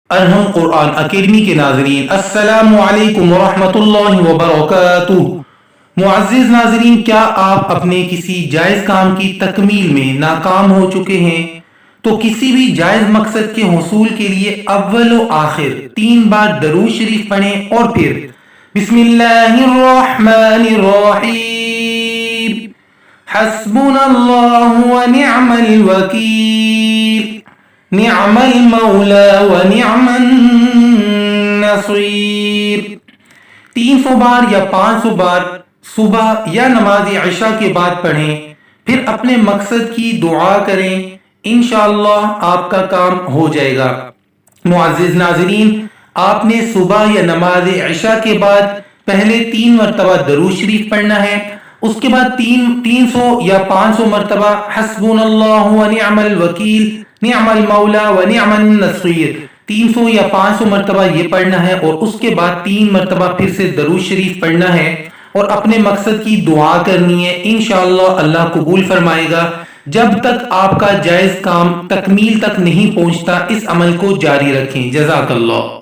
ارہم قرآن academy کے ناظرین، السلام علیکم ورحمۃ اللہ وبرکاتہ۔ معزز ناظرین، کیا آپ اپنے کسی جائز کام کی تکمیل میں ناکام ہو چکے ہیں؟ تو کسی بھی جائز مقصد کے حصول کے لیے اول و آخر 3 بار درود شریف پڑھیں اور پھر بسم اللہ الرحمن الرحیم، حسبنا اللہ ونعم الوکیل، نعم المولا ونعم النصیر 300 بار یا 500 بار صبح یا نماز عشاء کے بعد پڑھیں، پھر اپنے مقصد کی دعا کریں، انشاءاللہ آپ کا کام ہو جائے گا۔ معزز ناظرین، آپ نے صبح یا نماز عشاء کے بعد پہلے 3 مرتبہ درود شریف پڑھنا ہے، اس کے بعد 300 یا 500 مرتبہ حسبنا اللہ ونعم الوکیل، نعم المولا ونعم النصیر 300 یا 500 مرتبہ یہ پڑھنا ہے، اور اس کے بعد 3 مرتبہ پھر سے درود شریف پڑھنا ہے اور اپنے مقصد کی دعا کرنی ہے، انشاءاللہ اللہ قبول فرمائے گا۔ جب تک آپ کا جائز کام تکمیل تک نہیں پہنچتا، اس عمل کو جاری رکھیں۔ جزاک اللہ۔